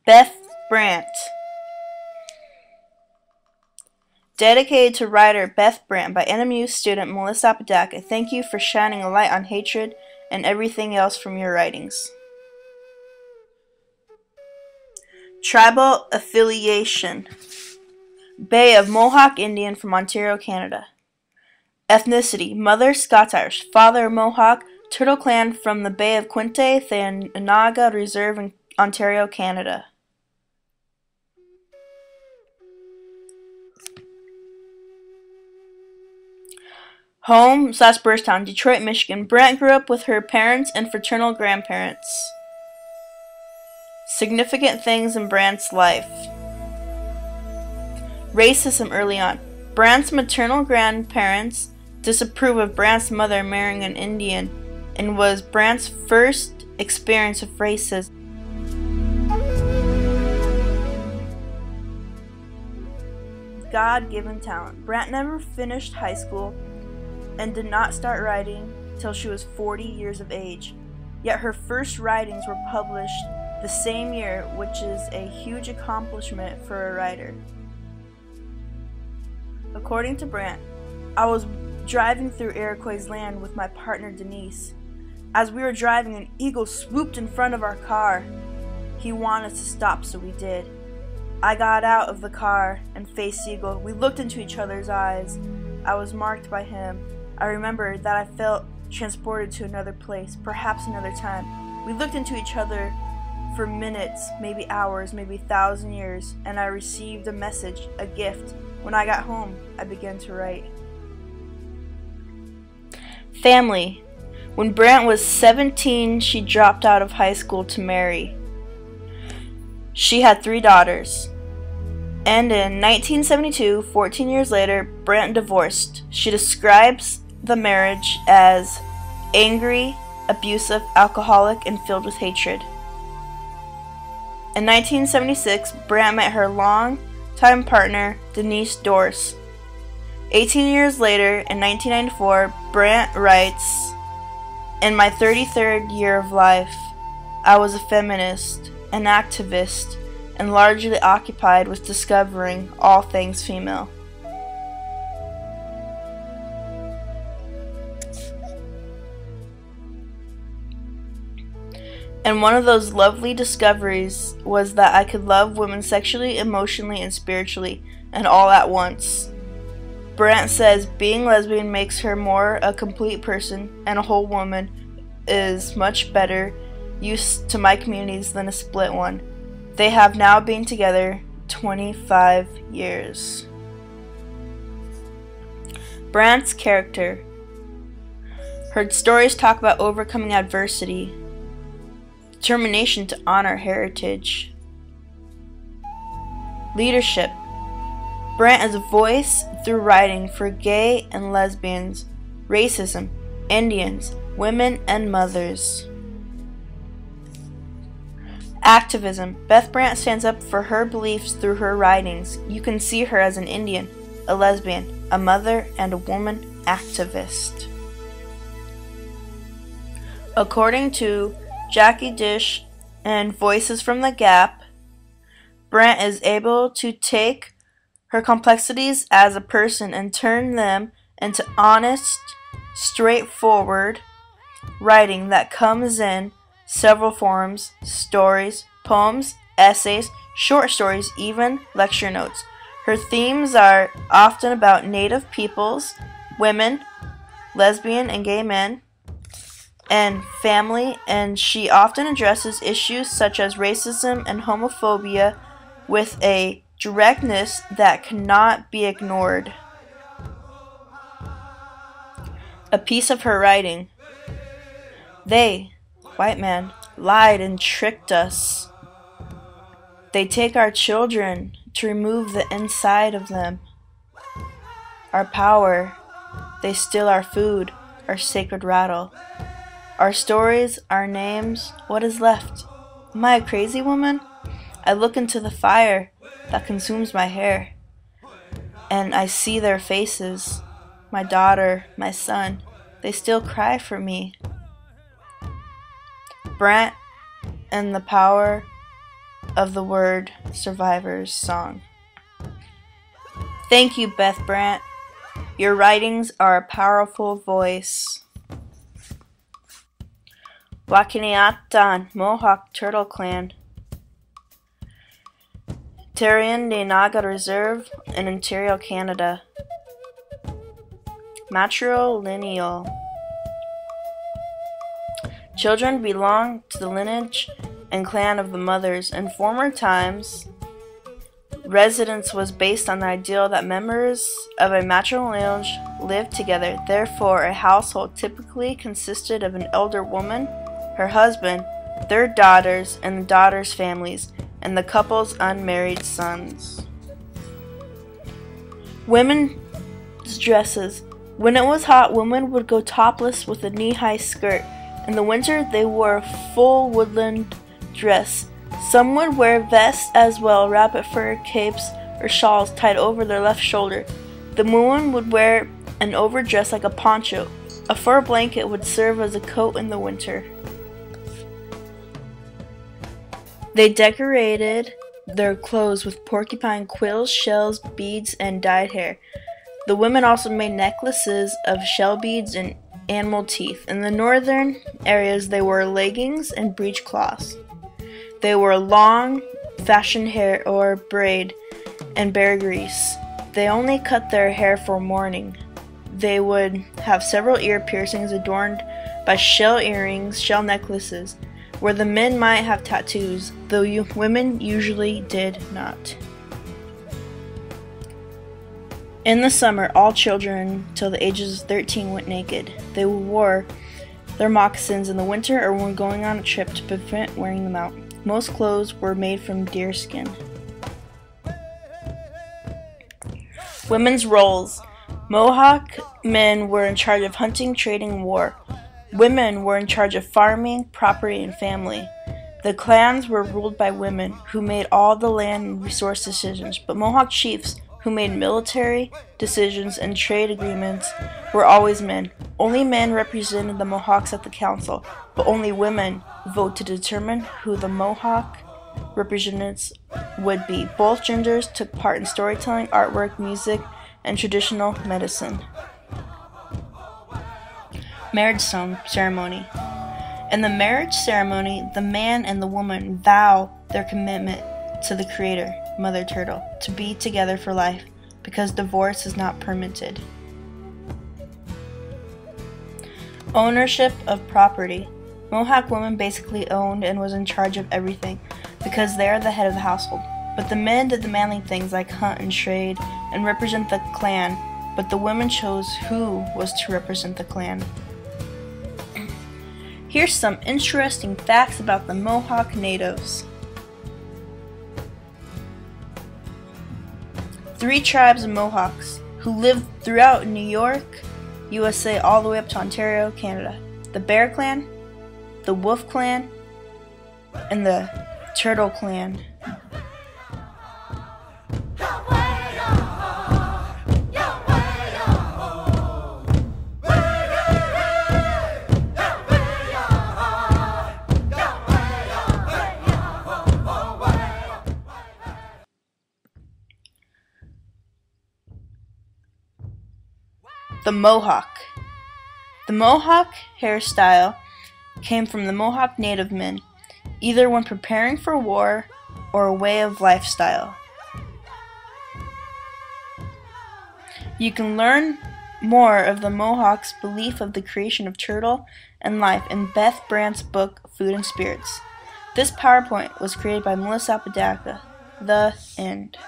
Beth Brant. Dedicated to writer Beth Brant by NMU student Melissa Apodaca. Thank you for shining a light on hatred and everything else from your writings. Tribal affiliation. Bay of Mohawk Indian from Ontario, Canada. Ethnicity: mother Scots-Irish, father Mohawk, Turtle Clan from the Bay of Quinte, Thainaga Reserve in Ontario, Canada. Home/birth town: Detroit, Michigan. Brant grew up with her parents and fraternal grandparents. Significant things in Brant's life. Racism early on. Brant's maternal grandparents disapproved of Brant's mother marrying an Indian and was Brant's first experience of racism. God-given talent. Brant never finished high school and did not start writing till she was 40 years of age. Yet her first writings were published the same year, which is a huge accomplishment for a writer. According to Brant, I was driving through Iroquois land with my partner Denise. As we were driving, an eagle swooped in front of our car. He wanted us to stop, so we did. I got out of the car and faced the eagle. We looked into each other's eyes. I was marked by him. I remember that I felt transported to another place, perhaps another time. We looked into each other for minutes, maybe hours, maybe 1,000 years, and I received a message, a gift. When I got home, I began to write. Family. When Brant was 17, she dropped out of high school to marry. She had 3 daughters. And in 1972, 14 years later, Brant divorced. She describes the marriage as angry, abusive, alcoholic, and filled with hatred. In 1976, Brant met her long-time partner, Denise Dorse. 18 years later, in 1994, Brant writes, "In my 33rd year of life, I was a feminist, an activist, and largely occupied with discovering all things female." And one of those lovely discoveries was that I could love women sexually, emotionally, and spiritually, and all at once. Brant says being lesbian makes her more a complete person, and a whole woman is much better use to my communities than a split one. They have now been together 25 years. Brant's character. Her stories talk about overcoming adversity, determination to honor heritage. Leadership. Brant is a voice through writing for gay and lesbians, racism, Indians, women, and mothers. Activism. Beth Brant stands up for her beliefs through her writings. You can see her as an Indian, a lesbian, a mother, and a woman activist. According to Jackie Dish and Voices from the Gap, Brant is able to take her complexities as a person and turn them into honest, straightforward writing that comes in several forms: stories, poems, essays, short stories, even lecture notes. Her themes are often about Native peoples, women, lesbian and gay men, and family, and she often addresses issues such as racism and homophobia with a directness that cannot be ignored. A piece of her writing. They, white man, lied and tricked us. They take our children to remove the inside of them. Our power. They steal our food, our sacred rattle. Our stories, our names, what is left? Am I a crazy woman? I look into the fire that consumes my hair, and I see their faces. My daughter, my son, they still cry for me. Brant and the power of the word survivor's song. Thank you, Beth Brant. Your writings are a powerful voice. Wakiniatan, Mohawk Turtle Clan. Naga Reserve in Ontario, Canada. Matrilineal. Children belong to the lineage and clan of the mothers. In former times, residence was based on the ideal that members of a matrilineage lived together. Therefore, a household typically consisted of an elder woman, her husband, their daughters, and the daughters' families, and the couple's unmarried sons. Women's dresses. When it was hot, women would go topless with a knee-high skirt. In the winter, they wore a full woodland dress. Some would wear vests as well, rabbit fur capes or shawls tied over their left shoulder. The woman would wear an overdress like a poncho. A fur blanket would serve as a coat in the winter. They decorated their clothes with porcupine quills, shells, beads, and dyed hair. The women also made necklaces of shell beads and animal teeth. In the northern areas, they wore leggings and breechcloths. They wore long, fashioned hair or braid and bear grease. They only cut their hair for mourning. They would have several ear piercings adorned by shell earrings, shell necklaces, where the men might have tattoos, though women usually did not. In the summer, all children till the ages of 13 went naked. They wore their moccasins in the winter or when going on a trip to prevent wearing them out. Most clothes were made from deer skin. Women's roles. Mohawk men were in charge of hunting, trading, and war. Women were in charge of farming, property, and family. The clans were ruled by women, who made all the land and resource decisions, but Mohawk chiefs, who made military decisions and trade agreements, were always men. Only men represented the Mohawks at the council, but only women vote to determine who the Mohawk representatives would be. Both genders took part in storytelling, artwork, music, and traditional medicine. Marriage ceremony. In the marriage ceremony, the man and the woman vow their commitment to the Creator, Mother Turtle, to be together for life, because divorce is not permitted. Ownership of property. Mohawk women basically owned and was in charge of everything, because they are the head of the household. But the men did the manly things like hunt and trade and represent the clan, but the women chose who was to represent the clan. Here's some interesting facts about the Mohawk natives. 3 tribes of Mohawks who lived throughout New York, USA, all the way up to Ontario, Canada. The Bear Clan, the Wolf Clan, and the Turtle Clan. The Mohawk. The Mohawk hairstyle came from the Mohawk native men, either when preparing for war or a way of lifestyle. You can learn more of the Mohawks' belief of the creation of turtle and life in Beth Brant's book, Food and Spirits. This PowerPoint was created by Melissa Apodaca. The end.